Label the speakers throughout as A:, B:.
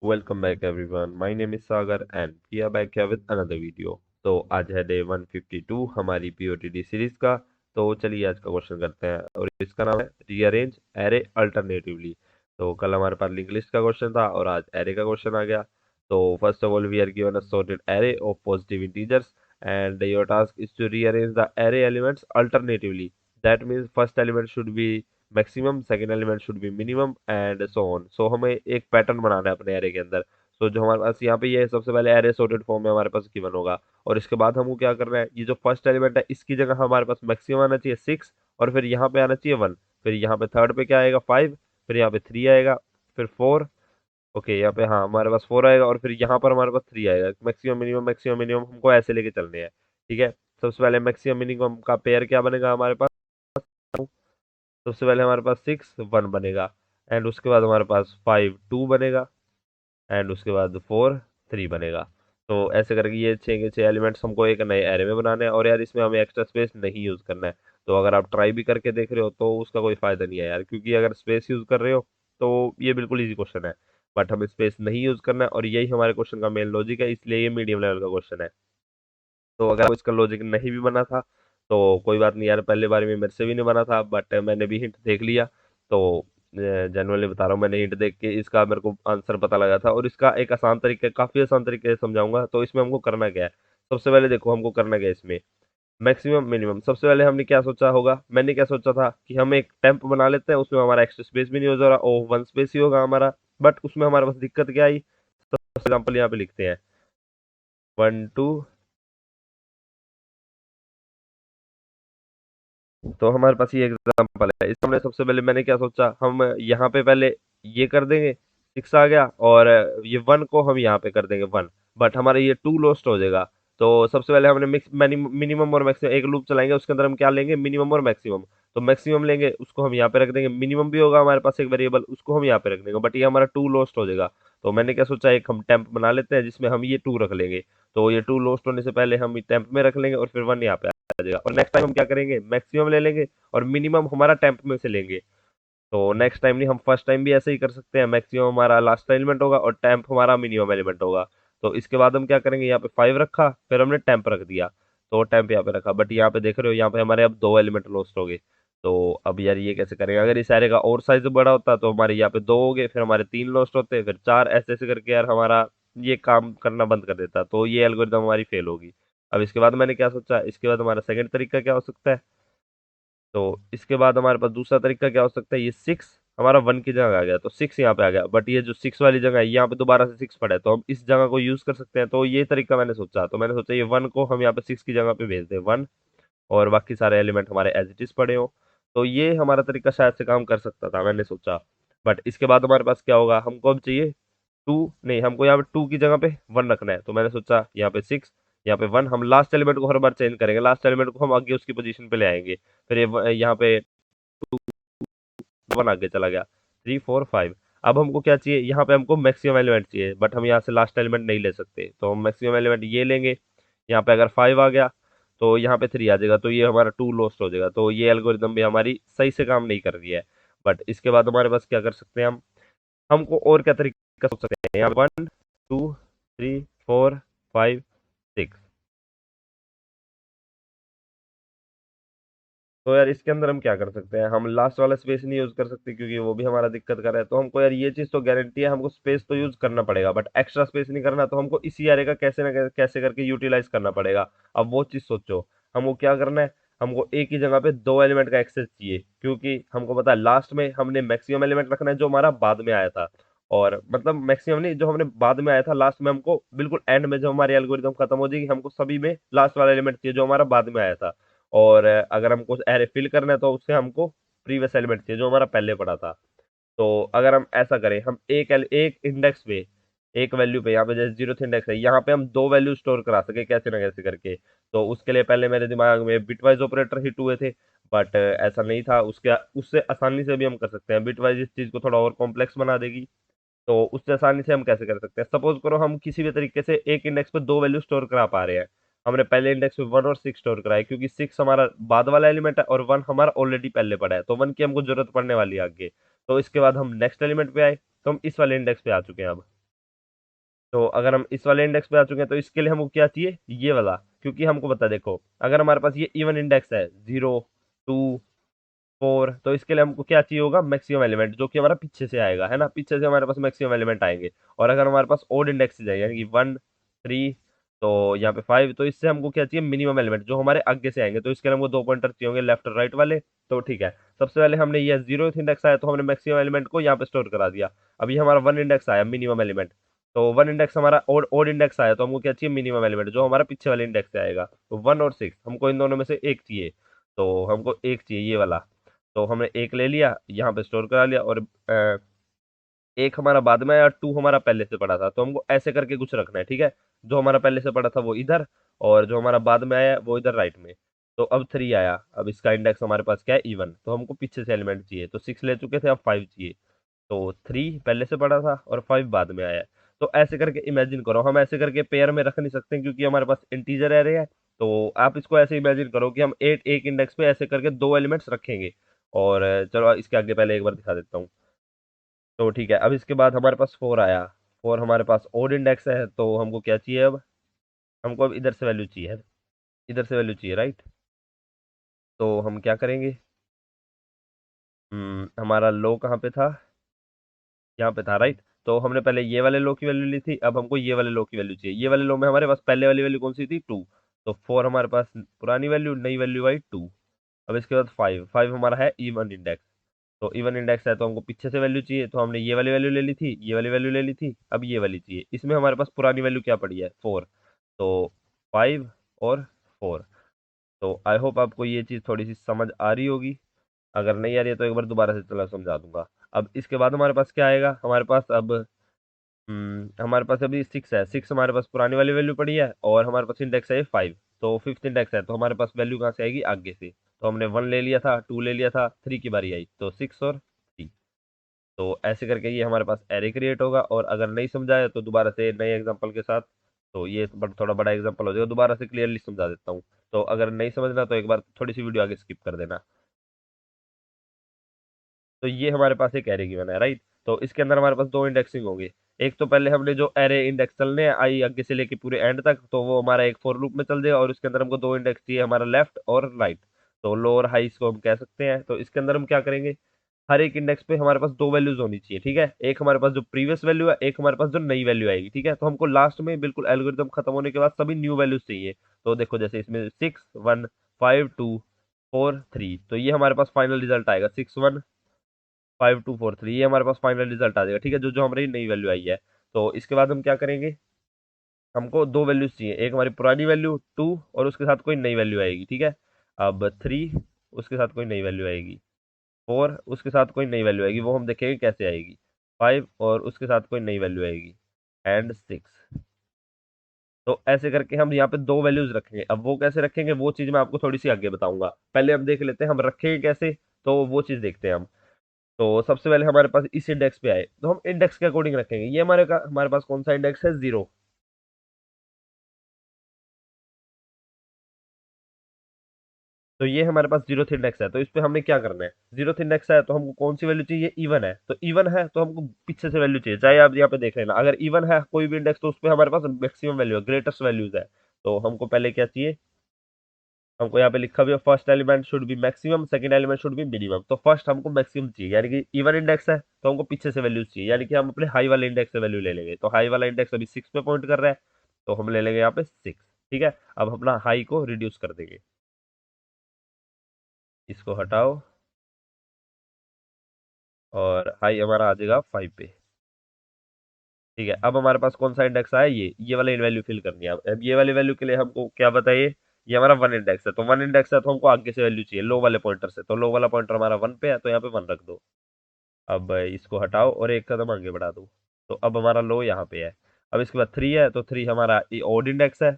A: Welcome back everyone. My name is Sagar and we are back here with another video. तो आज है day 152 हमारी POTD series का। तो चलिए आज का क्वेश्चन करते हैं और इसका नाम है रीअरेंज एरे अल्टरनेटिवली। तो कल हमारे पास लिंक लिस्ट का क्वेश्चन था और आज एरे का क्वेश्चन आ गया। तो first of all we are given a sorted array of positive integers and your task is to rearrange the array elements alternatively. That means first element should be maximum, second element should be minimum and so on. So हमें एक pattern बनाना है अपने array के अंदर। सो जो हमारे पास यहाँ पे ये सबसे पहले एरे सॉर्टेड फॉर्म में हमारे पास गिवन होगा और इसके बाद हमको क्या करना है, ये जो फर्स्ट एलिमेंट है इसकी जगह हमारे पास मैक्सिमम आना चाहिए 6 और फिर यहाँ पे आना चाहिए 1। फिर यहाँ पे थर्ड पे क्या आएगा 5, फिर यहाँ पे 3 आएगा, फिर 4। ओके यहाँ पे हाँ हमारे पास 4 आएगा और फिर यहाँ पर हमारे पास 3 आएगा। मैक्सिमम मिनिमम हमको ऐसे लेके चलने हैं। ठीक है, सबसे पहले मैक्सिमम मिनिमम का पेयर क्या बनेगा हमारे पास। सबसे पहले हमारे पास 6 1 बनेगा एंड उसके बाद हमारे पास 5 2 बनेगा एंड उसके बाद 4 3 बनेगा। तो ऐसे करके ये 6 के 6 एलिमेंट्स हमको एक नए एरे में बनाने हैं और यार इसमें हमें एक्स्ट्रा स्पेस नहीं यूज करना है। तो अगर आप ट्राई भी करके देख रहे हो तो उसका कोई फायदा नहीं है यार, क्योंकि अगर स्पेस यूज कर रहे हो तो ये बिल्कुल इजी क्वेश्चन है। बट हमें स्पेस नहीं यूज करना है और यही हमारे क्वेश्चन का मेन लॉजिक है, इसलिए ये मीडियम लेवल का क्वेश्चन है। तो अगर इसका लॉजिक नहीं भी बना था तो कोई बात नहीं यार, पहले बार में मेरे से भी नहीं बना था बट मैंने भी हिंट देख लिया। तो जनरली बता रहा हूँ, मैंने हिंट देख के इसका मेरे को आंसर पता लगा था और इसका एक आसान तरीके, काफी आसान तरीके से समझाऊंगा। तो इसमें हमको करना क्या है, सबसे पहले देखो हमको करना क्या है इसमें मैक्सिमम मिनिमम। सबसे पहले हमने क्या सोचा होगा, मैंने क्या सोचा था कि हम एक टेम्प बना लेते हैं, उसमें हमारा एक्स्ट्रा स्पेस भी नहीं हो जा रहा और वन स्पेस ही होगा हमारा। बट उसमें हमारे पास दिक्कत क्या आई, तो एग्जाम्पल यहाँ पे लिखते हैं 1 2। तो हमारे पास ये एग्जांपल है, इस हमने सबसे पहले मैंने क्या सोचा, हम यहाँ पे पहले ये कर देंगे 6 आ गया और ये 1 को हम यहाँ पे कर देंगे 1। बट हमारा ये 2 लॉस्ट हो जाएगा। तो सबसे पहले हमने मिक्स मिनिमम और मैक्सिमम एक लूप चलाएंगे, उसके अंदर हम क्या लेंगे मिनिमम और मैक्सिमम। तो मैक्सिमम लेंगे उसको हम यहाँ पे रख देंगे, मिनिमम भी होगा हमारे पास एक वेरिएबल, उसको हम यहाँ पे रख देंगे, बट ये हमारा 2 लॉस्ट हो जाएगा। तो मैंने क्या सोचा, एक हम टेम्प बना लेते हैं जिसमें हम ये 2 रख लेंगे। तो ये 2 लॉस्ट होने से पहले हम टेम्प में रख लेंगे और फिर 1 यहाँ पे आ जाएगा। और नेक्स्ट टाइम हम क्या करेंगे, मैक्सिमम ले लेंगे और मिनिमम हमारा टेम्प में से लेंगे। तो नेक्स्ट टाइम नहीं, हम फर्स्ट टाइम भी ऐसे ही कर सकते हैं, मैक्सिमम हमारा लास्ट एलिमेंट होगा और टेम्प हमारा मिनिमम एलिमेंट होगा। तो इसके बाद हम क्या करेंगे, यहाँ पे 5 रखा, फिर हमने टेम्प रख दिया, तो टेम्प यहाँ पे रखा। बट यहाँ पे देख रहे हो, यहाँ पे हमारे अब 2 एलिमेंट लॉस्ट हो गए। तो अब यार ये कैसे करेंगे, अगर इस एरे का और साइज बड़ा होता तो हमारे यहाँ पे 2 हो गए, फिर हमारे 3 लॉस्ट होते, फिर 4, ऐसे ऐसे करके यार हमारा ये काम करना बंद कर देता, तो ये एल्गोरिदम हमारी फेल होगी। अब इसके बाद मैंने क्या सोचा, इसके बाद हमारा सेकंड तरीका क्या हो सकता है। तो इसके बाद हमारे पास दूसरा तरीका क्या हो सकता है, ये 6 हमारा 1 की जगह आ गया, तो 6 यहाँ पे आ गया, बट ये जो 6 वाली जगह है यहाँ पे दोबारा से 6 पड़ा है, तो हम इस जगह को यूज कर सकते हैं। तो ये तरीका मैंने सोचा, तो मैंने सोचा ये 1 को हम यहाँ पे 6 की जगह पे भेज दें 1 और बाकी सारे एलिमेंट हमारे एज इट इज पड़े हो। तो ये हमारा तरीका शायद से काम कर सकता था, मैंने सोचा। बट इसके बाद हमारे पास क्या होगा, हमको अब चाहिए 2, नहीं हमको यहाँ पे 2 की जगह पे 1 रखना है। तो मैंने सोचा यहाँ पे 6, यहाँ पे 1, हम लास्ट एलिमेंट को हर बार चेंज करेंगे, लास्ट एलिमेंट को हम आगे उसकी पोजीशन पे ले आएंगे। फिर ये यहाँ पे 1 आगे चला गया, 3 4 5। अब हमको क्या चाहिए, यहाँ पे हमको मैक्सिमम एलिमेंट चाहिए, बट हम यहाँ से लास्ट एलिमेंट नहीं ले सकते, तो हम मैक्सिमम एलिमेंट ये लेंगे। यहाँ पे अगर 5 आ गया तो यहाँ पे 3 आ जाएगा, तो ये हमारा 2 लॉस्ट हो जाएगा। तो ये एल्गोरिदम भी हमारी सही से काम नहीं कर रही है। बट इसके बाद हमारे पास क्या कर सकते हैं हम, हमको और क्या तरीका सोच सकते हैं, यहाँ 1 2 3 4 5 6। तो यार इसके अंदर हम क्या कर सकते हैं, हम लास्ट वाला स्पेस नहीं यूज कर सकते क्योंकि वो भी हमारा दिक्कत कर रहा है। तो हमको यार ये चीज तो गारंटी है, हमको स्पेस तो यूज करना पड़ेगा, बट एक्स्ट्रा स्पेस नहीं करना। तो हमको इसी एरे का कैसे ना कैसे करके यूटिलाइज करना पड़ेगा। अब वो चीज सोचो, हमको क्या करना है, हमको एक ही जगह पे 2 एलिमेंट का एक्सेस चाहिए, क्योंकि हमको पता है लास्ट में हमने मैक्सिमम एलिमेंट रखना है जो हमारा बाद में आया था। और मतलब मैक्सिमम नहीं, जो हमने बाद में आया था लास्ट में, हमको बिल्कुल एंड में जब हमारी एल्गोरिदम खत्म हो जाएगी, हमको सभी में लास्ट वाला एलिमेंट चाहिए जो हमारा बाद में आया था। और अगर हमको एरे फिल करना है तो उससे हमको प्रीवियस एलिमेंट चाहिए जो हमारा पहले पड़ा था। तो अगर हम ऐसा करें, हम एक इंडेक्स पे, एक वैल्यू पे, यहाँ पे जैसे 0th इंडेक्स है, यहाँ पे हम 2 वैल्यू स्टोर करा सके कैसे ना कैसे करके। तो उसके लिए पहले मेरे दिमाग में बिटवाइज ऑपरेटर हिट हुए थे, बट ऐसा नहीं था। उसके उससे आसानी से भी हम कर सकते हैं, बिटवाइज इस चीज को थोड़ा और कॉम्प्लेक्स बना देगी। तो उससे आसानी से हम कैसे कर सकते हैं, सपोज करो हम किसी भी तरीके से एक इंडेक्स पे 2 वैल्यू स्टोर करा पा रहे हैं। हमने पहले इंडेक्स पे 1 और 6 स्टोर कराया, क्योंकि 6 हमारा बाद वाला एलिमेंट है और 1 हमारा ऑलरेडी पहले पड़ा है, तो 1 की हमको जरूरत पड़ने वाली है आगे। तो इसके बाद हम नेक्स्ट एलिमेंट पे आए, तो हम इस वाले इंडेक्स पे आ चुके हैं अब। तो अगर हम इस वाले इंडेक्स पे आ चुके हैं तो इसके लिए हमको क्या चाहिए, ये वाला, क्योंकि हमको पता है, देखो अगर हमारे पास ये इवन इंडेक्स है 0, 2, 4, तो इसके लिए हमको क्या चाहिए होगा, मैक्सिमम एलिमेंट, जो कि हमारा पीछे से आएगा, है ना, पीछे से हमारे पास मैक्सिमम एलिमेंट आएंगे। और अगर हमारे पास ओड इंडेक्स है यानी कि 1, 3, तो यहाँ पे 5, तो इससे हमको क्या चाहिए, मिनिमम एलिमेंट जो हमारे आगे से आएंगे। तो इसके लिए हमको दो पॉइंटर चाहिए होंगे, लेफ्ट और राइट वाले। तो ठीक है, सबसे पहले हमने ये 0th इंडेक्स आया तो हमने मैक्सिमम एलिमेंट को यहाँ पे स्टोर करा दिया। अभी हमारा 1 इंडेक्स आया मिनिमम एलिमेंट, तो 1 इंडेक्स हमारा ओड इंडेक्स आया, तो हमको क्या चाहिए, मिनिमम एलिमेंट जो हमारा पीछे वाले इंडेक्स से आएगा। तो 1 और 6 हमको इन दोनों में से एक चाहिए, तो हमको एक चाहिए ये वाला। तो हमने एक ले लिया, यहाँ पे स्टोर करा लिया, और एक हमारा बाद में आया, 2 हमारा पहले से पड़ा था, तो हमको ऐसे करके कुछ रखना है, ठीक है। जो हमारा पहले से पड़ा था वो इधर, और जो हमारा बाद में आया वो इधर राइट में। तो अब 3 आया, अब इसका इंडेक्स हमारे पास क्या है, इवन, तो हमको पीछे से एलिमेंट चाहिए। तो 6 ले चुके थे, अब 5 चाहिए। तो 3 पहले से पड़ा था और 5 बाद में आया है। तो ऐसे करके इमेजिन करो, हम ऐसे करके पेयर में रख नहीं सकते क्योंकि हमारे पास इंटीजर एरे है। तो आप इसको ऐसे इमेजिन करो कि हम एक इंडेक्स पे ऐसे करके दो एलिमेंट्स रखेंगे। और चलो इसके आगे पहले एक बार दिखा देता हूँ। तो ठीक है, अब इसके बाद हमारे पास 4 आया। 4 हमारे पास ओड इंडेक्स है, तो हमको क्या चाहिए अब, हमको अब इधर से वैल्यू चाहिए, इधर से वैल्यू चाहिए, राइट। तो हम क्या करेंगे, हमारा लो कहाँ पे था, यहाँ पे था, राइट। तो हमने पहले ये वाले लो की वैल्यू ली थी, अब हमको ये वाले लो की वैल्यू चाहिए। ये वाले लो में हमारे पास पहले वाली वैल्यू कौन सी थी, 2। तो 4 हमारे पास पुरानी वैल्यू, नई वैल्यू आई 2। अब इसके बाद 5 हमारा है इवन इंडेक्स। तो इवन इंडेक्स है तो हमको पीछे से वैल्यू चाहिए, तो हमने ये वाली वैल्यू ले ली थी, ये वाली वैल्यू ले ली थी, अब ये वाली चाहिए। इसमें हमारे पास पुरानी वैल्यू क्या पड़ी है, 4। तो 5 और 4। तो आई होप आपको ये चीज़ थोड़ी सी समझ आ रही होगी। अगर नहीं आ रही है तो एक बार दोबारा से चला समझा दूंगा। अब इसके बाद हमारे पास क्या आएगा, हमारे पास अब हमारे पास अभी 6 है। 6 हमारे पास पुरानी वाली वैल्यू पड़ी है, और हमारे पास इंडेक्स है 5। तो फिफ्थ इंडेक्स है, तो हमारे पास वैल्यू कहाँ से आएगी, आगे से। तो हमने 1 ले लिया था, 2 ले लिया था, 3 की बारी आई, तो 6 और 3। तो ऐसे करके ये हमारे पास एरे क्रिएट होगा। और अगर नहीं समझा है तो दोबारा से नए एग्जांपल के साथ, तो ये थोड़ा बड़ा एग्जांपल हो जाएगा, दोबारा से क्लियरली समझा देता हूँ। तो अगर नहीं समझना तो एक बार थोड़ी सी वीडियो आगे स्किप कर देना। तो ये हमारे पास एक एरे गिवन है, राइट। तो इसके अंदर हमारे पास दो इंडेक्सिंग होंगे। एक तो पहले हमने जो एरे इंडेक्स चलने हैं आई आगे से लेके पूरे एंड तक, तो वो हमारा एक फॉर लूप में चल जाएगा, और उसके अंदर हमको दो इंडेक्स चाहिए, हमारा लेफ्ट और राइट। तो लो और हाई इसको हम कह सकते हैं। तो इसके अंदर हम क्या करेंगे, हर एक इंडेक्स पे हमारे पास दो वैल्यूज होनी चाहिए, ठीक है। एक हमारे पास जो प्रीवियस वैल्यू है, एक हमारे पास जो नई वैल्यू आएगी, ठीक है। तो हमको लास्ट में बिल्कुल एल्गोरिथम खत्म होने के बाद सभी न्यू वैल्यूज चाहिए। तो देखो जैसे इसमें 6, 1, 5, 2, 4, 3, तो ये हमारे पास फाइनल रिजल्ट आएगा, 6, 1, 5, 2, 4, 3, ये हमारे पास फाइनल रिजल्ट आ जाएगा, ठीक है, जो जो हमारी नई वैल्यू आई है। तो इसके बाद हम क्या करेंगे, हमको दो वैल्यूज चाहिए, एक हमारी पुरानी वैल्यू 2, और उसके साथ कोई नई वैल्यू आएगी, ठीक है। अब 3, उसके साथ कोई नई वैल्यू आएगी। 4, उसके साथ कोई नई वैल्यू आएगी, वो हम देखेंगे कैसे आएगी। 5, और उसके साथ कोई नई वैल्यू आएगी। एंड 6। तो ऐसे करके हम यहाँ पे दो वैल्यूज रखेंगे। अब वो कैसे रखेंगे वो चीज मैं आपको थोड़ी सी आगे बताऊंगा, पहले हम देख लेते हैं हम रखेंगे कैसे। तो वो चीज देखते हैं हम। तो सबसे पहले हमारे पास इस इंडेक्स पे आए, तो हम इंडेक्स के अकॉर्डिंग रखेंगे। ये हमारे पास कौन सा इंडेक्स है, 0। तो ये हमारे पास 0th इंडेक्स है, तो इस पे हमने क्या करना है, 0th इंडेक्स है तो हमको कौन सी वैल्यू चाहिए, इवन है। तो इवन है तो हमको पीछे से वैल्यू चाहिए, चाहे आप यहाँ पे देख लेना, अगर इवन है कोई भी इंडेक्स तो उस पे हमारे पास मैक्सिमम वैल्यू है, ग्रेटेस्ट वैल्यूज है। तो हमको पहले क्या चाहिए, हमको यहाँ पे लिखा भी है first element should B maximum, second element should be minimum. तो फर्स्ट हमको मैक्सिमम चाहिए, यानी कि इवन इंडेक्स है तो हमको पीछे से वैल्यू चाहिए, यानी कि हम अपने हाई वाले इंडेक्स से वैल्यू ले लेंगे। तो हाई वाला इंडेक्स अभी 6 पे पॉइंट कर रहा है, तो हम ले लेंगे यहाँ पे 6, ठीक है। अब अपना हाई को रिड्यूस कर देंगे, इसको हटाओ, और हाई हमारा आ जाएगा 5 पे, ठीक है। अब हमारे पास कौन सा इंडेक्स आया, ये वाली वैल्यू फिल करनी है। अब ये वाली वैल्यू के लिए हमको क्या बताइए, ये हमारा 1 इंडेक्स है, तो 1 इंडेक्स है तो हमको आगे से वैल्यू चाहिए लो वाले पॉइंटर से। तो लो वाला पॉइंटर हमारा 1 पे है, तो यहाँ पे 1 रख दो। अब इसको हटाओ और एक कदम आगे बढ़ा दो, तो अब हमारा लो यहाँ पे है। अब इसके बाद 3 है, तो 3 हमारा ओड इंडेक्स है,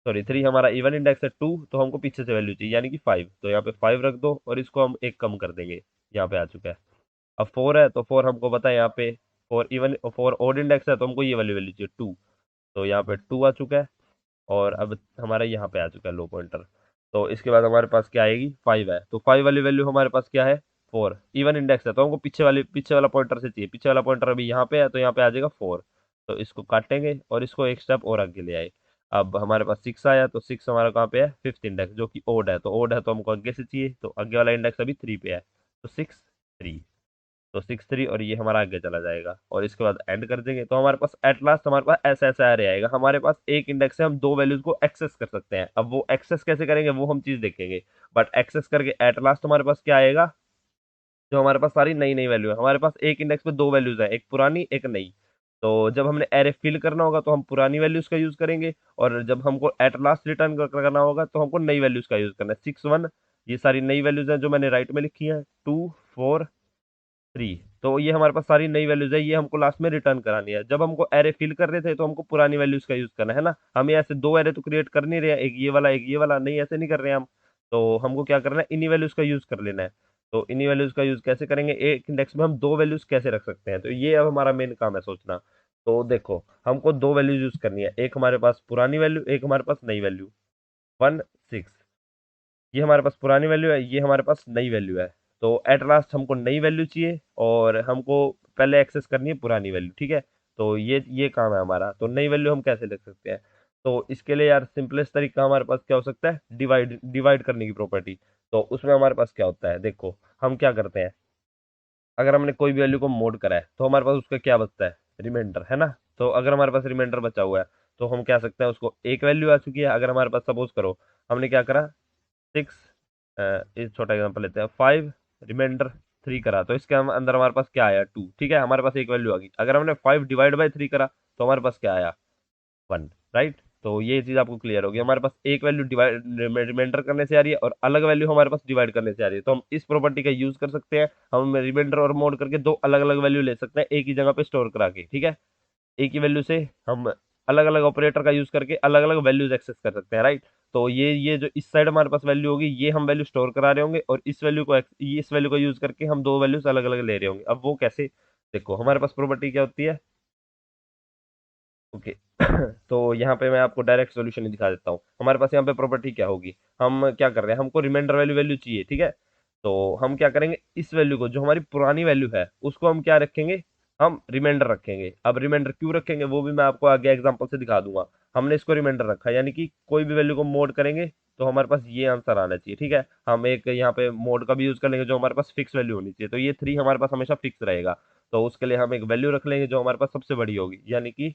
A: सॉरी 3 हमारा इवन इंडेक्स है 2, तो हमको पीछे से वैल्यू चाहिए यानी कि 5। तो यहाँ पे 5 रख दो, और इसको हम एक कम कर देंगे, यहाँ पे आ चुका है। अब 4 है, तो 4 हमको पता है यहाँ पे 4 ओड इंडेक्स है, तो हमको ये वाली वैल्यू चाहिए 2। तो यहाँ पे 2 आ चुका है, और अब हमारा यहाँ पे आ चुका है लो पॉइंटर। तो इसके बाद हमारे पास क्या आएगी, 5 है, तो 5 वाली वैल्यू हमारे पास क्या है, 4 इवन इंडेक्स है, तो हमको पीछे वाला पॉइंटर से चाहिए। पीछे वाला पॉइंटर अभी यहाँ पे है, तो यहाँ पे आ जाएगा 4। तो इसको काटेंगे और इसको एक स्टेप और आगे ले आए। अब हमारे पास 6 आया, तो 6 हमारा कहाँ पे है, फिफ्थ इंडेक्स, जो कि ओड है। तो ओड है तो हमको आगे से चाहिए, तो आगे वाला इंडेक्स अभी 3 पे है, तो 6 3। तो 6 3 और ये हमारा आगे चला जाएगा और इसके बाद एंड कर देंगे। तो हमारे पास एट लास्ट हमारे पास ऐसा ऐसा एरे आएगा। हमारे पास एक इंडेक्स से हम दो वैल्यूज को एक्सेस कर सकते हैं। अब वो एक्सेस कैसे करेंगे वो हम चीज देखेंगे, बट एक्सेस करके एट लास्ट हमारे पास क्या आएगा, जो हमारे पास सारी नई नई वैल्यू है। हमारे पास एक इंडेक्स पे दो वैल्यूज है, एक पुरानी एक नई। तो जब हमने एरे फिल करना होगा तो हम पुरानी वैल्यूज का यूज करेंगे, और जब हमको एट लास्ट रिटर्न करना होगा तो हमको नई वैल्यूज का यूज करना है। 6 1, ये सारी नई वैल्यूज हैं जो मैंने राइट में लिखी है, 2 4 3। तो ये हमारे पास सारी नई वैल्यूज है, ये हमको लास्ट में रिटर्न करानी है। जब हमको एरे फिल कर रहे थे तो हमको पुरानी वैल्यूज का यूज करना है ना, हम ये ऐसे दो एरे तो क्रिएट कर नहीं रहे हैं, एक ये वाला एक ये वाला, नहीं ऐसे नहीं कर रहे हैं हम। तो हमको क्या करना है, इन्हीं वैल्यूज का यूज कर लेना है। तो इन्हीं वैल्यूज का यूज कैसे करेंगे, एक इंडेक्स में हम दो वैल्यूज कैसे रख सकते हैं, तो ये अब हमारा मेन काम है सोचना। तो देखो हमको दो वैल्यूज यूज करनी है, एक हमारे पास पुरानी वैल्यू, एक हमारे पास नई वैल्यू। 1 6, ये हमारे पास पुरानी वैल्यू है, ये हमारे पास नई वैल्यू है। तो एट लास्ट हमको नई वैल्यू चाहिए और हमको पहले एक्सेस करनी है पुरानी वैल्यू, ठीक है। तो ये काम है हमारा। तो नई वैल्यू हम कैसे लिख सकते हैं, तो इसके लिए यार सिंपलेस्ट तरीका हमारे पास क्या हो सकता है, डिवाइड डिवाइड करने की प्रॉपर्टी। तो उसमें हमारे पास क्या होता है, देखो हम क्या करते हैं, अगर हमने कोई भी वैल्यू को मोड करा है तो हमारे पास उसका क्या बचता है, रिमाइंडर, है ना। तो अगर हमारे पास रिमाइंडर बचा हुआ है तो हम कह सकते हैं उसको एक वैल्यू आ चुकी है। अगर हमारे पास सपोज करो हमने क्या करा, 6, इस छोटा एग्जांपल लेते हैं, 5 रिमाइंडर 3 करा, तो इसके अंदर हमारे पास क्या आया, 2, ठीक है, हमारे पास एक वैल्यू आ गई। अगर हमने 5 डिवाइड बाई 3 करा तो हमारे पास क्या आया, 1, राइट। तो ये चीज आपको क्लियर होगी, हमारे पास एक वैल्यू डिवाइड रिमाइंडर करने से आ रही है और अलग वैल्यू हमारे पास डिवाइड करने से आ रही है। तो हम इस प्रॉपर्टी का यूज कर सकते हैं, हम रिमाइंडर और मोड करके दो अलग अलग वैल्यू ले सकते हैं एक ही जगह पे स्टोर करा के, ठीक है। एक ही वैल्यू से हम अलग अलग ऑपरेटर का यूज करके अलग अलग वैल्यूज एक्सेस कर सकते हैं, राइट। तो ये जो इस साइड हमारे पास वैल्यू होगी ये हम वैल्यू स्टोर करा रहे होंगे, और इस वैल्यू को यूज करके हम दो वैल्यूज अलग अलग ले रहे होंगे। अब वो कैसे, देखो हमारे पास प्रॉपर्टी क्या होती है, ओके। तो यहाँ पे मैं आपको डायरेक्ट सॉल्यूशन ही दिखा देता हूँ। हमारे पास यहाँ पे प्रॉपर्टी क्या होगी, हम क्या कर रहे हैं, हमको रिमाइंडर वैल्यू वैल्यू चाहिए, ठीक है। तो हम क्या करेंगे, इस वैल्यू को जो हमारी पुरानी वैल्यू है उसको हम क्या रखेंगे, हम रिमाइंडर रखेंगे। अब रिमाइंडर क्यों रखेंगे वो भी मैं आपको आगे एग्जांपल से दिखा दूंगा। हमने इसको रिमाइंडर रखा यानी कि कोई भी वैल्यू को मोड करेंगे तो हमारे पास ये आंसर आना चाहिए, ठीक है। हम एक यहाँ पे मोड का भी यूज कर लेंगे, जो हमारे पास फिक्स वैल्यू होनी चाहिए। तो ये 3 हमारे पास हमेशा फिक्स रहेगा। तो उसके लिए हम एक वैल्यू रख लेंगे जो हमारे पास सबसे बड़ी होगी, यानी कि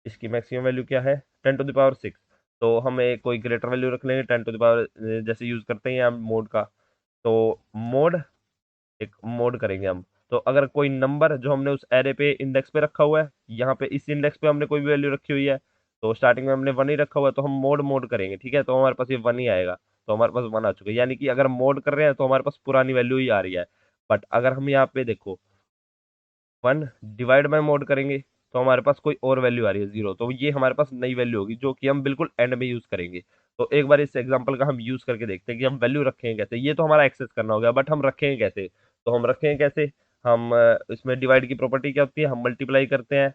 A: इसकी मैक्सिमम वैल्यू क्या है, 10 टू द पावर 6। तो हमें कोई ग्रेटर वैल्यू रख लेंगे 10 टू द पावर, जैसे यूज करते हैं हम मोड का। तो मोड, एक मोड करेंगे हम। तो अगर कोई नंबर जो हमने उस एरे पे इंडेक्स पे रखा हुआ है, यहाँ पे इस इंडेक्स पे हमने कोई भी वैल्यू रखी हुई है, तो स्टार्टिंग में हमने 1 ही रखा हुआ है, तो हम मोड मोड करेंगे, ठीक है। तो हमारे पास ये 1 ही आएगा। तो हमारे पास 1 आ चुका है, यानी कि अगर मोड कर रहे हैं तो हमारे पास पुरानी वैल्यू ही आ रही है। बट अगर हम यहाँ पे देखो 1 डिवाइड बाय मोड करेंगे तो हमारे पास कोई और वैल्यू आ रही है 0, तो ये हमारे पास नई वैल्यू होगी जो कि हम बिल्कुल एंड में यूज करेंगे। तो एक बार इस एग्जांपल का हम यूज करके देखते हैं कि हम वैल्यू रखेंगे कैसे। ये तो हमारा एक्सेस करना हो गया, बट हम रखेंगे कैसे, तो हम रखेंगे कैसे, हम इसमें डिवाइड की प्रॉपर्टी क्या होती है, हम मल्टीप्लाई करते हैं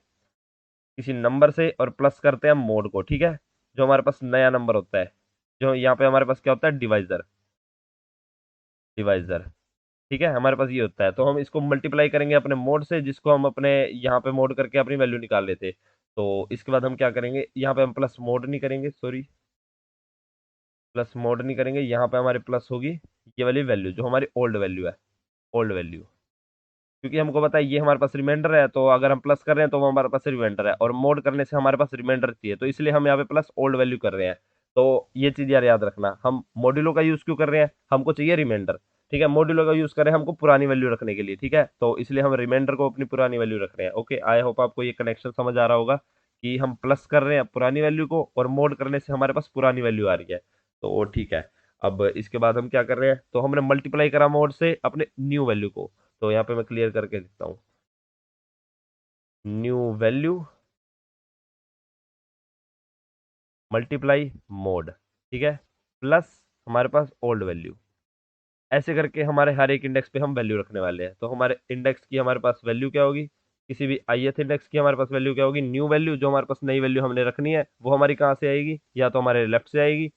A: किसी नंबर से और प्लस करते हैं मोड को, ठीक है। जो हमारे पास नया नंबर होता है, जो यहाँ पे हमारे पास क्या होता है, डिवाइजर, डिवाइजर, ठीक है, हमारे पास ये होता है। तो हम इसको मल्टीप्लाई करेंगे अपने मोड से, जिसको हम अपने यहाँ पे मोड करके अपनी वैल्यू निकाल लेते। तो इसके बाद हम क्या करेंगे, यहाँ पे हम प्लस मोड नहीं करेंगे, सॉरी, प्लस मोड नहीं करेंगे, यहाँ पे हमारे प्लस होगी ये वाली वैल्यू जो हमारी ओल्ड वैल्यू है, ओल्ड वैल्यू। क्योंकि हमको पता है ये हमारे पास रिमाइंडर है, तो अगर हम प्लस कर रहे हैं तो वो हमारे पास रिमाइंडर है, और मोड करने से हमारे पास रिमाइंडर चाहिए, तो इसलिए हम यहाँ पे प्लस ओल्ड वैल्यू कर रहे हैं। तो ये चीज यार याद रखना, हम मॉड्यूलो का यूज क्यों कर रहे हैं, हमको चाहिए रिमाइंडर, ठीक है। मॉड्यूलो का यूज कर रहे हैं हमको पुरानी वैल्यू रखने के लिए, ठीक है। तो इसलिए हम रिमाइंडर को अपनी पुरानी वैल्यू रख रहे हैं। ओके, आई होप आपको ये कनेक्शन समझ आ रहा होगा कि हम प्लस कर रहे हैं पुरानी वैल्यू को और मोड करने से हमारे पास पुरानी वैल्यू आ रही है। तो वो ठीक है। अब इसके बाद हम क्या कर रहे हैं, तो हमने मल्टीप्लाई करा मोड से अपने न्यू वैल्यू को। तो यहाँ पे मैं क्लियर करके देता हूँ, न्यू वैल्यू मल्टीप्लाई मोड, ठीक है, प्लस हमारे पास ओल्ड वैल्यू। ऐसे करके हमारे हर एक इंडेक्स पे हम वैल्यू रखने वाले हैं। तो हमारे इंडेक्स की हमारे पास वैल्यू क्या होगी, किसी भी ith इंडेक्स की हमारे पास वैल्यू क्या होगी, न्यू वैल्यू। जो हमारे पास नई वैल्यू हमने रखनी है वो हमारी कहाँ से आएगी, या तो हमारे लेफ्ट से आएगी,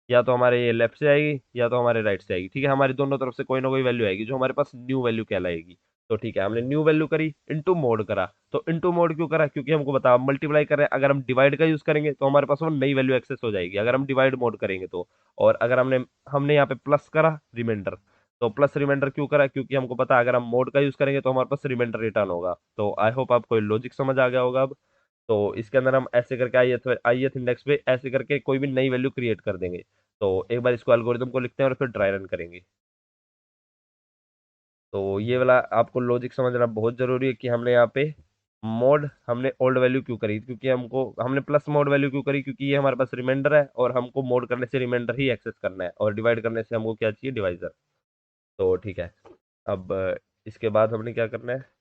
A: या तो हमारे ये लेफ्ट से आएगी, या तो हमारे राइट से आएगी, ठीक है। हमारी दोनों तरफ से कोई ना कोई वैल्यू आएगी जो हमारे पास न्यू वैल्यू कहलाएगी। तो ठीक है, हमने न्यू वैल्यू करी, इनटू मोड करा। तो इनटू मोड क्यों करा? क्योंकि हमको बता मल्टीप्लाई कर रहे हैं, अगर हम डिवाइड का यूज करेंगे तो हमारे पास वो नई वैल्यू एक्सेस हो जाएगी, अगर हम डिवाइड मोड करेंगे तो। और अगर हमने हमने यहाँ पे प्लस करा रिमाइंडर, तो प्लस रिमाइंडर क्यों करा? क्योंकि हमको पता है अगर हम मोड का यूज करेंगे तो हमारे पास रिमाइंडर रिटर्न होगा। तो आई होप आपको लॉजिक समझ आ गया होगा अब। तो इसके अंदर हम ऐसे करके आईएथ इंडेक्स पे ऐसे करके कोई भी नई वैल्यू क्रिएट कर देंगे। तो एक बार इसको एल्गोरिदम को लिखते हैं और फिर ट्राई रन करेंगे। तो ये वाला आपको लॉजिक समझना बहुत जरूरी है कि हमने यहाँ पे मोड हमने ओल्ड वैल्यू क्यों करी, क्योंकि हमको हमने प्लस मोड वैल्यू क्यों करी, क्योंकि ये हमारे पास रिमाइंडर है और हमको मोड करने से रिमाइंडर ही एक्सेस करना है, और डिवाइड करने से हमको क्या चाहिए? डिवाइजर। तो ठीक है, अब इसके बाद हमने क्या करना है?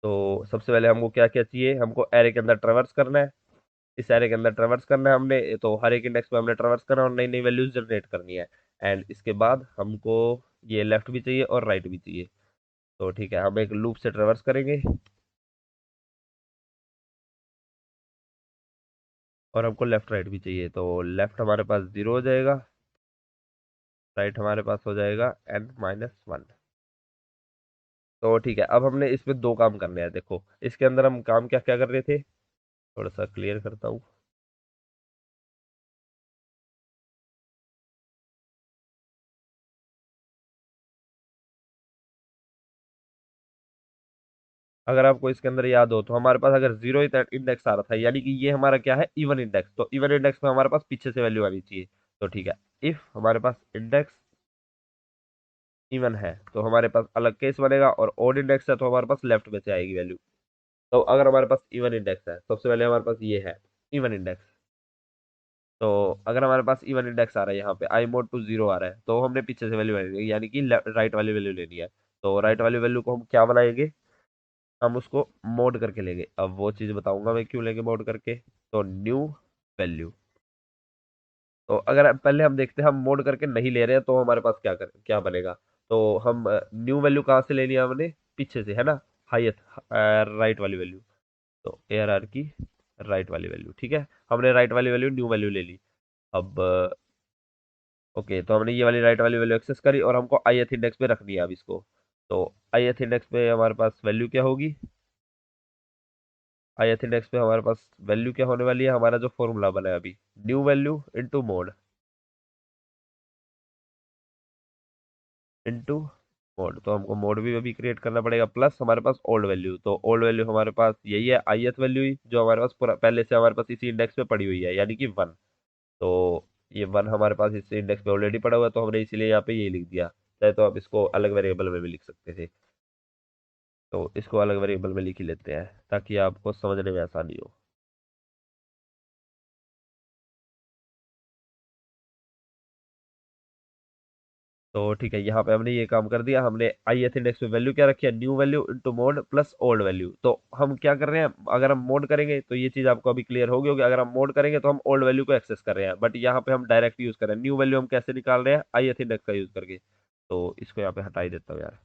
A: तो सबसे पहले हमको क्या क्या चाहिए? हमको एरे के अंदर ट्रेवर्स करना है। इस एरे के अंदर ट्रेवर्स करना है हमने, तो हर एक इंडेक्स पे हमने ट्रेवर्स करना है और नई नई वैल्यूज जनरेट करनी है। एंड इसके बाद हमको ये लेफ्ट भी चाहिए और राइट भी चाहिए। तो ठीक है, हम एक लूप से ट्रेवर्स करेंगे और हमको लेफ्ट राइट भी चाहिए। तो लेफ्ट हमारे पास 0 हो जाएगा, राइट हमारे पास हो जाएगा n-1। तो ठीक है, अब हमने इसमें दो काम करने हैं। देखो इसके अंदर हम काम क्या क्या कर रहे थे, थोड़ा सा क्लियर करता हूँ। अगर आपको इसके अंदर याद हो तो हमारे पास अगर जीरो इंडेक्स आ रहा था, यानी कि ये हमारा क्या है? Even index. तो इवन इंडेक्स में हमारे पास पीछे से वैल्यू आनी चाहिए। तो ठीक है, इफ हमारे पास इंडेक्स इवन है तो हमारे पास अलग केस बनेगा, और ओड इंडेक्स है तो हमारे पास लेफ्ट में से आएगी वैल्यू। तो अगर हमारे पास इवन इंडेक्स है, सबसे पहले हमारे पास ये है इवन इंडेक्स। तो अगर हमारे पास इवन इंडेक्स आ रहा है, यहाँ पे आई मोड टू 0 आ रहा है, तो हमने पीछे से वैल्यू लेनी है, यानी कि राइट वाली वैल्यू लेनी है। तो राइट वाली वैल्यू को हम क्या बनाएंगे? हम उसको मोड करके लेंगे। अब वो चीज बताऊंगा मैं क्यों लेंगे मोड करके। तो न्यू वैल्यू। तो अगर पहले हम देखते हैं हम मोड करके नहीं ले रहे हैं तो हमारे पास क्या बनेगा। तो हम न्यू वैल्यू कहाँ से लेनी है? हमने पीछे से, है ना, हाईएस्ट राइट वाली वैल्यू। तो ARR की राइट वाली वैल्यू, ठीक है, हमने राइट वाली वैल्यू न्यू वैल्यू ले ली। अब ओके, तो हमने ये वाली राइट वाली वैल्यू एक्सेस करी और हमको ith इंडेक्स पे रखनी है अब इसको। तो ith इंडेक्स पे हमारे पास वैल्यू क्या होगी? ith इंडेक्स पे हमारे पास वैल्यू क्या होने वाली है? हमारा जो फॉर्मूला बना है अभी, new value into mode, into mode. तो हमको मोड भी अभी क्रिएट करना पड़ेगा, प्लस हमारे पास ओल्ड वैल्यू। तो ओल्ड वैल्यू हमारे पास यही है, ith वैल्यू ही, जो हमारे पास पूरा पहले से हमारे पास इसी इंडेक्स पे पड़ी हुई है, यानी कि 1। तो ये 1 हमारे पास इस इंडेक्स पे ऑलरेडी पड़ा हुआ है, तो हमने इसीलिए यहाँ पे ये लिख दिया। चाहे तो आप इसको अलग वेरिएबल में भी लिख सकते थे। तो इसको अलग वेरिएबल में लिख ही लेते हैं ताकि आपको समझने में आसानी हो। तो ठीक है, यहाँ पे हमने ये काम कर दिया। हमने ith इंडेक्स पे वैल्यू क्या रखी है? New value into mod plus old value. तो हम क्या कर रहे हैं? अगर हम मोड करेंगे तो ये चीज आपको अभी क्लियर होगी होगी, अगर हम मोड करेंगे तो हम ओल्ड वैल्यू को एक्सेस कर रहे हैं, बट यहाँ पे हम डायरेक्ट यूज कर रहे हैं न्यू वैल्यू। हम कैसे निकाल रहे हैं? ith इंडेक्स का यूज करके। तो इसको यहाँ पे हटा ही देता हूँ यार।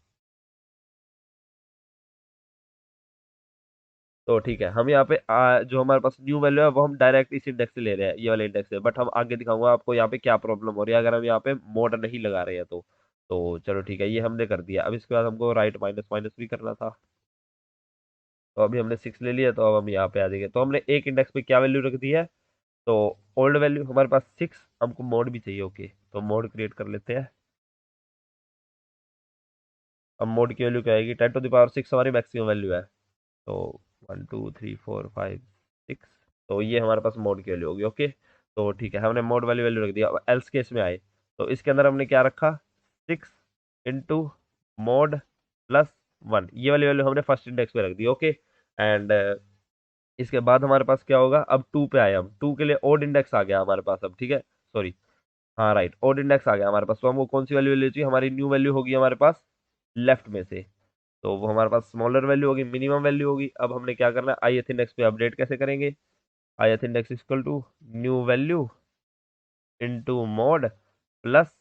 A: तो ठीक है, हम यहाँ पे जो हमारे पास न्यू वैल्यू है वो हम डायरेक्ट इस इंडेक्स से ले रहे हैं, ये वाले इंडेक्स से। बट हम आगे दिखाऊंगा आपको यहाँ पे क्या प्रॉब्लम हो रही है अगर हम यहाँ पे मोड नहीं लगा रहे हैं तो चलो ठीक है, ये हमने कर दिया। अब इसके बाद हमको राइट माइनस माइनस भी करना था। तो अभी हमने 6 ले लिया, तो अब हम यहाँ पे आ जाएंगे। तो हमने एक इंडेक्स पे क्या वैल्यू रख दी है? तो ओल्ड वैल्यू हमारे पास 6, हमको मोड भी चाहिए। ओके, तो मोड क्रिएट कर लेते हैं। अब मोड की वैल्यू क्या आएगी? 10⁻6 हमारी मैक्सिमम वैल्यू है। तो 1 2 3 4 5 6, तो ये हमारे पास मोड की वैल्यू होगी। ओके, तो ठीक है, हमने मोड वाली वैल्यू रख दिया। अब एल्स केस में आए, तो इसके अंदर हमने क्या रखा? 6 इंटू मोड प्लस 1, ये वाली वैल्यू हमने फर्स्ट इंडेक्स पे रख दी। ओके, एंड इसके बाद हमारे पास क्या होगा? अब 2 पे आए हम, 2 के लिए ओड इंडेक्स आ गया हमारे पास अब, ठीक है, सॉरी, हाँ राइट, ओड इंडेक्स आ गया हमारे पास। तो हमको कौन सी वैल्यू ले चाहिए? हमारी न्यू वैल्यू होगी हमारे पास लेफ्ट में से। तो वो हमारे पास स्मॉलर वैल्यू होगी, मिनिमम वैल्यू होगी। अब हमने क्या करना है? ith इंडेक्स पे अपडेट कैसे करेंगे? ith index equal to new value into mod plus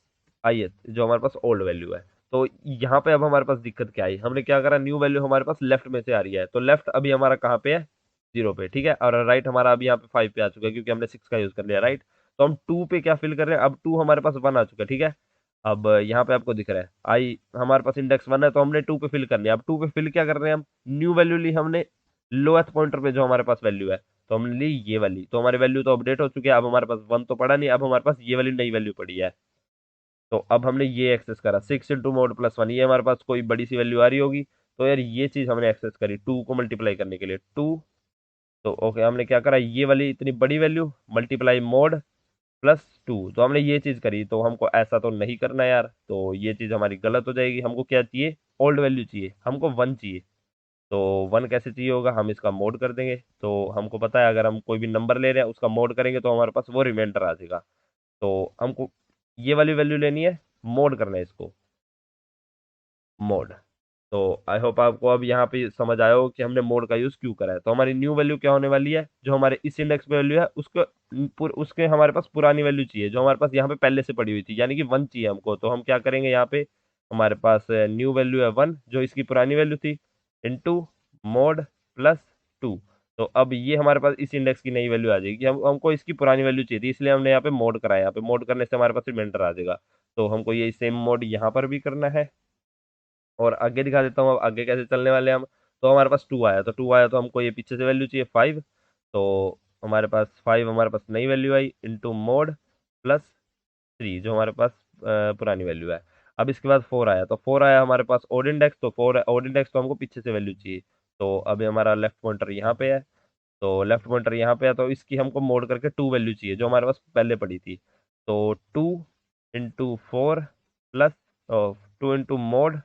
A: ith, जो हमारे पास ओल्ड वैल्यू है। तो यहाँ पे अब हमारे पास दिक्कत क्या आई? हमने क्या करा? न्यू वैल्यू हमारे पास लेफ्ट में से आ रही है, तो लेफ्ट अभी हमारा कहाँ पे है? 0 पे, ठीक है, और राइट हमारा अभी यहाँ पे 5 पे आ चुका है क्योंकि हमने 6 का यूज कर लिया, राइट। तो हम 2 पे क्या फिल कर रहे हैं? अब 2 हमारे पास 1 आ चुका है, ठीक है। अब यहाँ पे आपको दिख रहा है आई, हमारे पास इंडेक्स 1 है तो हमने 2 पे फिल करनी है। अब 2 पे फिल क्या कर रहे हैं हम, न्यू वैल्यू ली हमने लोएस्ट पॉइंटर पे जो हमारे पास वैल्यू है, तो हमने ली ये वाली, तो हमारी वैल्यू तो अपडेट हो चुकी है। अब हमारे पास 1 तो पड़ा नहीं, अब हमारे पास ये वाली नई वैल्यू पड़ी है। तो अब हमने ये एक्सेस करा 6 × mod +1, ये हमारे पास कोई बड़ी सी वैल्यू आ रही होगी। तो यार ये चीज हमने एक्सेस करी 2 को मल्टीप्लाई करने के लिए 2। तो ओके, हमने क्या करा, ये वाली इतनी बड़ी वैल्यू मल्टीप्लाई mod +2, तो हमने ये चीज करी। तो हमको ऐसा तो नहीं करना यार, तो ये चीज हमारी गलत हो जाएगी। हमको क्या चाहिए, ओल्ड वैल्यू चाहिए, हमको 1 चाहिए। तो 1 कैसे चाहिए होगा, हम इसका मोड कर देंगे। तो हमको पता है अगर हम कोई भी नंबर ले रहे हैं उसका मोड करेंगे तो हमारे पास वो रिमाइंडर आ जाएगा। तो हमको ये वाली वैल्यू लेनी है, मोड करना है इसको, मोड। तो आई होप आपको अब यहाँ पे समझ आया हो कि हमने मोड का यूज क्यों करा है। तो हमारी न्यू वैल्यू क्या होने वाली है, जो हमारे इस इंडेक्स पे वैल्यू है उसको उसके हमारे पास पुरानी वैल्यू चाहिए जो हमारे पास यहाँ पे पहले से पड़ी हुई थी, यानी कि 1 चाहिए हमको। तो हम क्या करेंगे, यहाँ पे हमारे पास न्यू वैल्यू है 1 जो इसकी पुरानी वैल्यू थी, इंटू mod +2। तो अब ये हमारे पास इस इंडेक्स की नई वैल्यू आ जाएगी। हमको इसकी पुरानी वैल्यू चाहिए थी, इसलिए हमने यहाँ पे मोड कराया। यहाँ पे मोड करने से हमारे पास रिमाइंडर आ जाएगा। तो हमको ये सेम मोड यहाँ पर भी करना है। और आगे दिखा देता हूँ अब आगे कैसे चलने वाले हैं हम। तो हमारे पास 2 आया, तो 2 आया तो हमको ये पीछे से वैल्यू चाहिए 5। तो हमारे पास 5, हमारे पास नई वैल्यू आई इंटू mod +3 जो हमारे पास पुरानी वैल्यू है। अब इसके बाद 4 आया, तो 4 आया हमारे पास ओड इंडेक्स, तो 4 ओड इंडेक्स तो हमको पीछे से वैल्यू चाहिए। तो अभी हमारा लेफ्ट पॉइंटर यहाँ पे है, तो लेफ्ट पॉइंटर यहाँ पे है, तो इसकी हमको मोड करके 2 वैल्यू चाहिए जो हमारे पास पहले पड़ी थी। तो 2 × 4 प्लस 2 × mod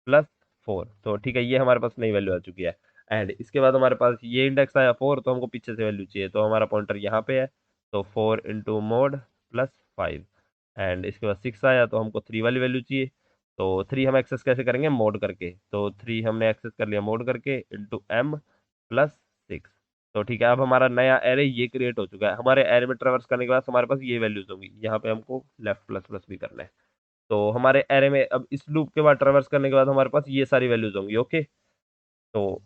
A: +4, तो ठीक है, ये हमारे पास नई वैल्यू आ चुकी है। एंड इसके बाद हमारे पास ये इंडेक्स आया 4, तो हमको पीछे से वैल्यू चाहिए, तो हमारा पॉइंटर यहाँ पे है। तो 4 × mod +5। एंड इसके बाद 6 आया, तो हमको 3 वाली वैल्यू चाहिए। तो 3 हम एक्सेस कैसे करेंगे, मोड करके। तो 3 हमने एक्सेस कर लिया मोड करके इंटू m +6। तो ठीक है, अब हमारा नया एरे ये क्रिएट हो चुका है। हमारे एरे में ट्रेवर्स करने के बाद हमारे पास ये वैल्यूज होंगी, यहाँ पे हमको लेफ्ट प्लस प्लस भी करना है। तो हमारे एरे में अब इस लूप के बाद ट्रेवर्स करने के बाद हमारे पास ये सारी वैल्यूज होंगी। ओके, तो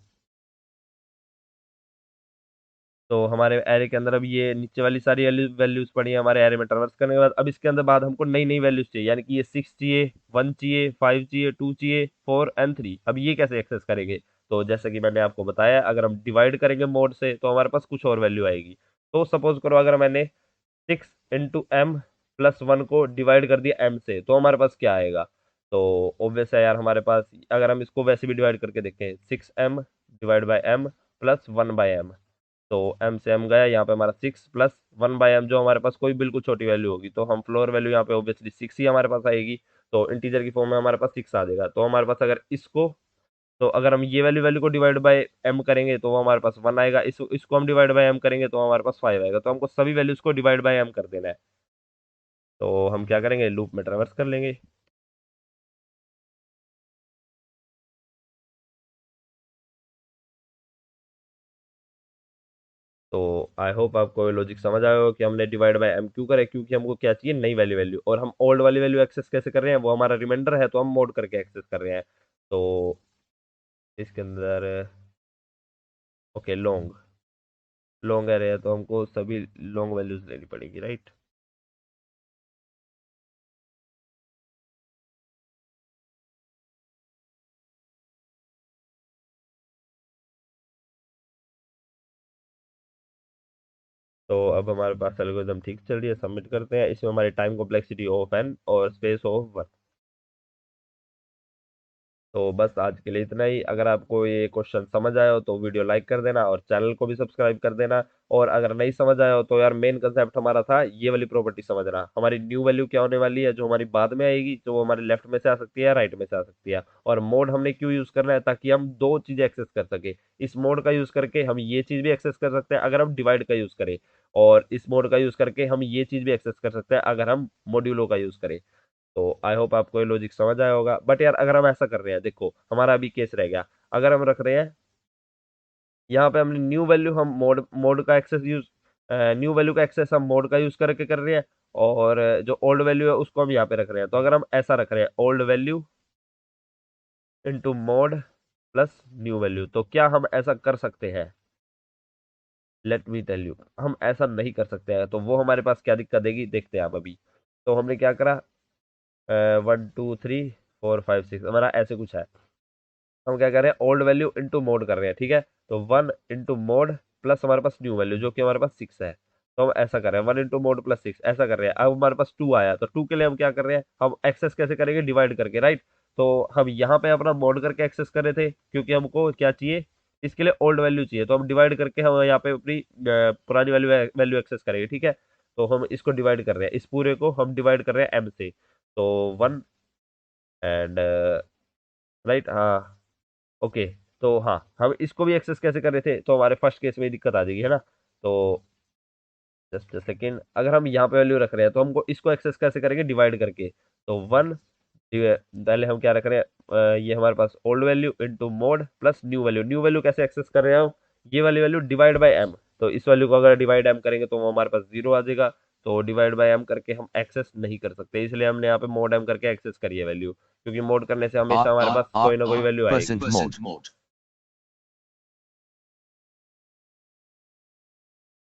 A: हमारे एरे के अंदर अब ये नीचे वाली सारी वैल्यूज पड़ी है हमारे एरे में ट्रेवर्स करने के बाद। अब इसके अंदर बाद हमको नई नई वैल्यूज चाहिए, यानी कि ये 6 चाहिए, 1 चाहिए, 5 चाहिए, 2 चाहिए, 4 एंड 3। अब ये कैसे एक्सेस करेंगे, तो जैसे कि मैंने आपको बताया, अगर हम डिवाइड करेंगे मोड से तो हमारे पास कुछ और वैल्यू आएगी। तो सपोज करो अगर मैंने 6 × m+1 को डिवाइड कर दिया m से, तो हमारे पास क्या आएगा। तो ऑब्वियस है यार, हमारे पास अगर हम इसको वैसे भी डिवाइड करके देखें 6m/m +1/m, तो m से m गया, यहाँ पे हमारा 6 +1/m जो हमारे पास कोई बिल्कुल छोटी वैल्यू होगी, तो हम फ्लोर वैल्यू यहाँ पे ऑब्वियसली 6 ही हमारे पास आएगी। तो इंटीजर की फॉर्म में हमारे पास 6 आ जाएगा। तो हमारे पास अगर इसको, तो अगर हम ये वैल्यू वैल्यू को डिवाइड बाय m करेंगे तो वो हमारे पास 1 आएगा। इसको हम डिवाइड बाय m करेंगे तो हमारे पास 5 आएगा। तो हमको सभी वैल्यूज को डिवाइड बाय m कर देना है। तो हम क्या करेंगे, लूप में ट्रेवर्स कर लेंगे। तो आई होप आपको लॉजिक समझ आया हो कि हमने डिवाइड बाय m क्यों करे, क्योंकि हमको क्या चाहिए, नई वाली वैल्यू। और हम ओल्ड वाली वैल्यू एक्सेस कैसे कर रहे हैं, वो हमारा रिमाइंडर है, तो हम मोड करके एक्सेस कर रहे हैं। तो इसके अंदर ओके, लॉन्ग लॉन्ग एरे है, तो हमको सभी लॉन्ग वैल्यूज लेनी पड़ेगी, राइट। तो अब हमारे पास एल्गोरिथम ठीक चल रही है, सबमिट करते हैं। इसमें हमारी टाइम कॉम्प्लेक्सिटी ऑफ n और स्पेस ऑफ 1। तो बस आज के लिए इतना ही। अगर आपको ये क्वेश्चन समझ आया हो तो वीडियो लाइक कर देना और चैनल को भी सब्सक्राइब कर देना। और अगर नहीं समझ आया हो तो यार, मेन कंसेप्ट हमारा था ये वाली प्रॉपर्टी समझना, हमारी न्यू वैल्यू क्या होने वाली है जो हमारी बाद में आएगी, जो हमारे लेफ्ट में से आ सकती है, राइट में से आ सकती है। और मोड हमने क्यों यूज करना है, ताकि हम दो चीजें एक्सेस कर सके। इस मोड का यूज करके हम ये चीज भी एक्सेस कर सकते हैं अगर हम डिवाइड का यूज करें, और इस मोड का यूज करके हम ये चीज भी एक्सेस कर सकते हैं अगर हम मॉड्यूलो का यूज करें। तो आई होप आपको ये लॉजिक समझ आया होगा। बट यार, अगर हम ऐसा कर रहे हैं, देखो हमारा अभी केस रह गया। अगर हम रख रहे हैं यहाँ पे, हमने न्यू वैल्यू हम मोड मोड का एक्सेस यूज न्यू वैल्यू का एक्सेस हम मोड का यूज करके कर रहे हैं, और जो ओल्ड वैल्यू है उसको हम यहाँ पे रख रहे हैं। तो अगर हम ऐसा रख रहे हैं, old value into mode plus new value, तो क्या हम ऐसा कर सकते हैं, लेट मी टेल यू। हम ऐसा नहीं कर सकते हैं, तो वो हमारे पास क्या दिक्कत देगी, देखते हैं आप अभी। तो हमने क्या करा, 1 2 3 4 5 6 हमारा ऐसे कुछ है। हम क्या कर रहे हैं, ओल्ड वैल्यू इंटू मोड कर रहे हैं, ठीक है। तो 1 इंटू मोड प्लस हमारे पास न्यू वैल्यू जो कि हमारे पास 6 है। तो हम ऐसा कर रहे हैं 1 इंटू मोड प्लस 6 ऐसा कर रहे हैं। अब हमारे पास 2 आया, तो 2 के लिए हम क्या कर रहे हैं, हम एक्सेस कैसे करेंगे, डिवाइड करके, राइट। तो हम यहाँ पे अपना मोड करके एक्सेस कर रहे थे क्योंकि हमको क्या चाहिए, इसके लिए ओल्ड वैल्यू चाहिए, तो हम डिवाइड करके हम यहाँ पे अपनी पुरानी वैल्यू वैल्यू एक्सेस करेंगे, ठीक है। तो हम इसको डिवाइड कर रहे हैं, इस पूरे को हम डिवाइड कर रहे हैं एम से। तो 1 एंड राइट, हाँ, ओके। तो हाँ, हम इसको भी एक्सेस कैसे कर रहे थे, तो हमारे फर्स्ट केस में दिक्कत आ जाएगी, है ना। तो जस्ट सेकेंड, अगर हम यहाँ पे वैल्यू रख रहे हैं तो हमको इसको एक्सेस कैसे करेंगे, डिवाइड करके। तो 1, पहले हम क्या रख रहे हैं, ये हमारे पास old value into mode plus new value. New value कैसे एक्सेस कर रहे हैं हम, ये वाली वैल्यू डिवाइड बाय एम। तो इस वैल्यू को अगर डिवाइड एम करेंगे तो वो हमारे पास 0 आ जाएगा। तो डिवाइड बाय एम करके हम एक्सेस नहीं कर सकते, इसलिए हमने यहाँ पे मोड एम करके एक्सेस करी है वैल्यू, क्योंकि मोड करने से हमेशा हमारे पास कोई ना कोई वैल्यू आएगी।
B: percent mod.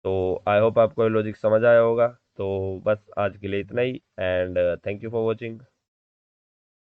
A: तो आई होप आपको लॉजिक समझ आया होगा। तो बस आज के लिए इतना ही, and thank you for watching.